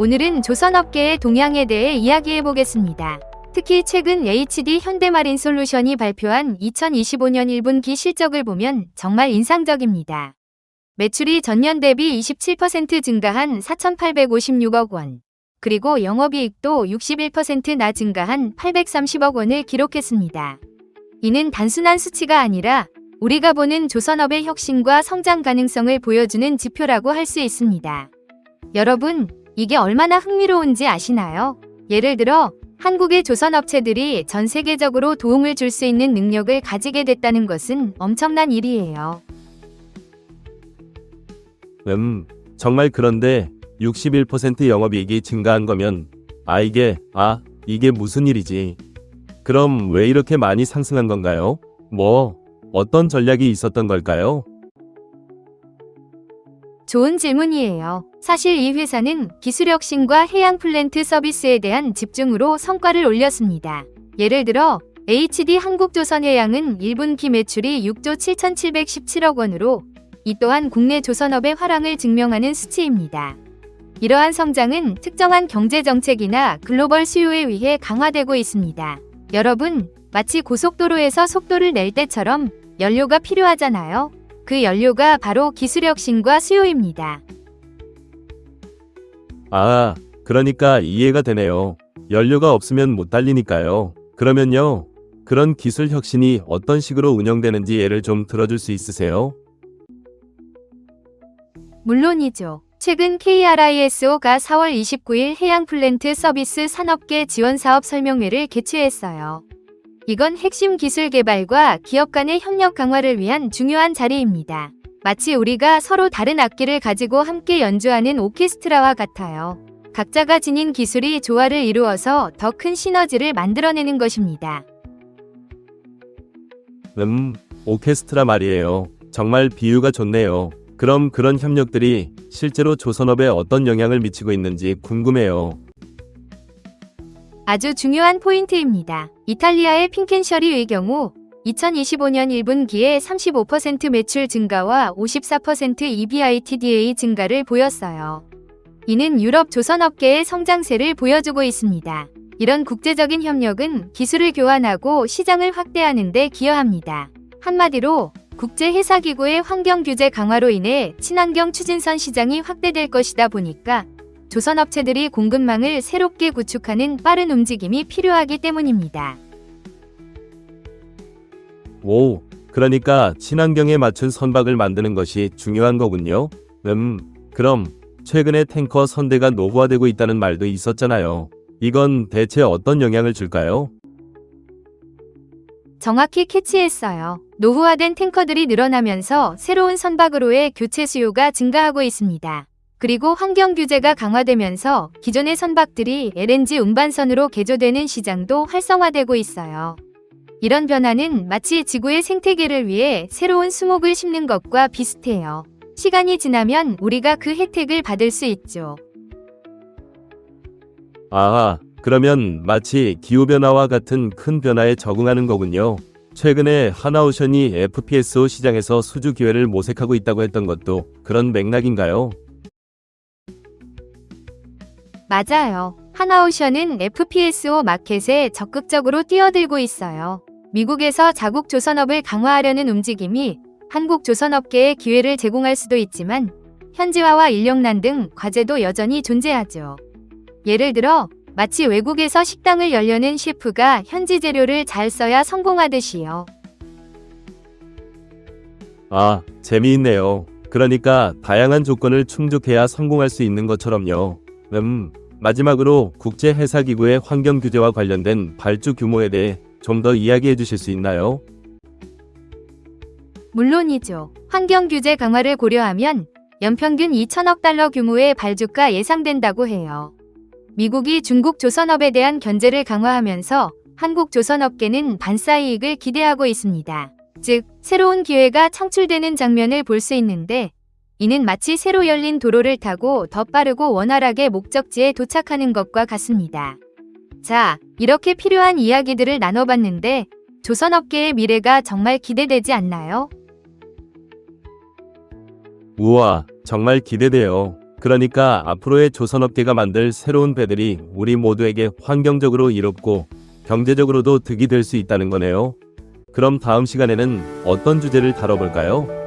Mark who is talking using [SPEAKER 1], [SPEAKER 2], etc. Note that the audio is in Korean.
[SPEAKER 1] 오늘은 조선업계의 동향에 대해 이야기해 보겠습니다. 특히 최근 HD 현대마린솔루션이 발표한 2025년 1분기 실적을 보면 정말 인상적입니다. 매출이 전년 대비 27% 증가한 4,856억 원, 그리고 영업이익도 61%나 증가한 830억 원을 기록했습니다. 이는 단순한 수치가 아니라 우리가 보는 조선업의 혁신과 성장 가능성을 보여주는 지표라고 할 수 있습니다. 여러분, 이게 얼마나 흥미로운지 아시나요? 예를 들어 한국의 조선업체들이 전 세계적으로 도움을 줄 수 있는 능력을 가지게 됐다는 것은 엄청난 일이에요.
[SPEAKER 2] 정말 그런데 61% 영업이익이 증가한 거면 이게 무슨 일이지? 그럼 왜 이렇게 많이 상승한 건가요? 어떤 전략이 있었던 걸까요?
[SPEAKER 1] 좋은 질문이에요. 사실 이 회사는 기술 혁신과 해양 플랜트 서비스에 대한 집중으로 성과를 올렸습니다. 예를 들어 HD 한국조선해양은 1분기 매출이 6조 7,717억 원으로 이 또한 국내 조선업의 화랑을 증명하는 수치입니다. 이러한 성장은 특정한 경제정책이나 글로벌 수요에 의해 강화되고 있습니다. 여러분, 마치 고속도로에서 속도를 낼 때처럼 연료가 필요하잖아요. 그 연료가 바로 기술 혁신과 수요입니다.
[SPEAKER 2] 그러니까 이해가 되네요. 연료가 없으면 못 달리니까요. 그러면요, 그런 기술 혁신이 어떤 식으로 운영되는지 예를 좀 들어줄 수 있으세요?
[SPEAKER 1] 물론이죠. 최근 KRISO가 4월 29일 해양 플랜트 서비스 산업계 지원 사업 설명회를 개최했어요. 이건 핵심 기술 개발과 기업 간의 협력 강화를 위한 중요한 자리입니다. 마치 우리가 서로 다른 악기를 가지고 함께 연주하는 오케스트라와 같아요. 각자가 지닌 기술이 조화를 이루어서 더 큰 시너지를 만들어내는 것입니다.
[SPEAKER 2] 오케스트라 말이에요. 정말 비유가 좋네요. 그럼 그런 협력들이 실제로 조선업에 어떤 영향을 미치고 있는지 궁금해요.
[SPEAKER 1] 아주 중요한 포인트입니다. 이탈리아의 핑켄셔리의 경우 2025년 1분기에 35% 매출 증가와 54% EBITDA 증가를 보였어요. 이는 유럽 조선업계의 성장세를 보여주고 있습니다. 이런 국제적인 협력은 기술을 교환하고 시장을 확대하는 데 기여합니다. 한마디로 국제회사기구의 환경규제 강화로 인해 친환경 추진선 시장이 확대될 것이다 보니까 조선업체들이 공급망을 새롭게 구축하는 빠른 움직임이 필요하기 때문입니다.
[SPEAKER 2] 그러니까 친환경에 맞춘 선박을 만드는 것이 중요한 거군요. 그럼 최근에 탱커 선대가 노후화되고 있다는 말도 있었잖아요. 이건 대체 어떤 영향을 줄까요?
[SPEAKER 1] 정확히 캐치했어요. 노후화된 탱커들이 늘어나면서 새로운 선박으로의 교체 수요가 증가하고 있습니다. 그리고 환경 규제가 강화되면서 기존의 선박들이 LNG 운반선으로 개조되는 시장도 활성화되고 있어요. 이런 변화는 마치 지구의 생태계를 위해 새로운 수목을 심는 것과 비슷해요. 시간이 지나면 우리가 그 혜택을 받을 수 있죠.
[SPEAKER 2] 그러면 마치 기후변화와 같은 큰 변화에 적응하는 거군요. 최근에 하나오션이 FPSO 시장에서 수주 기회를 모색하고 있다고 했던 것도 그런 맥락인가요?
[SPEAKER 1] 맞아요. 하나오션은 FPSO 마켓에 적극적으로 뛰어들고 있어요. 미국에서 자국 조선업을 강화하려는 움직임이 한국 조선업계에 기회를 제공할 수도 있지만 현지화와 인력난 등 과제도 여전히 존재하죠. 예를 들어 마치 외국에서 식당을 열려는 셰프가 현지 재료를 잘 써야 성공하듯이요.
[SPEAKER 2] 재미있네요. 그러니까 다양한 조건을 충족해야 성공할 수 있는 것처럼요. 마지막으로 국제회사기구의 환경 규제와 관련된 발주 규모에 대해 좀 더 이야기해 주실 수 있나요?
[SPEAKER 1] 물론이죠. 환경 규제 강화를 고려하면 연평균 2천억 달러 규모의 발주가 예상된다고 해요. 미국이 중국 조선업에 대한 견제를 강화하면서 한국 조선업계는 반사 이익을 기대하고 있습니다. 즉, 새로운 기회가 창출되는 장면을 볼 수 있는데 이는 마치 새로 열린 도로를 타고 더 빠르고 원활하게 목적지에 도착하는 것과 같습니다. 자, 이렇게 필요한 이야기들을 나눠봤는데 조선업계의 미래가 정말 기대되지 않나요?
[SPEAKER 2] 우와, 정말 기대돼요. 그러니까 앞으로의 조선업계가 만들 새로운 배들이 우리 모두에게 환경적으로 이롭고 경제적으로도 득이 될 수 있다는 거네요. 그럼 다음 시간에는 어떤 주제를 다뤄볼까요?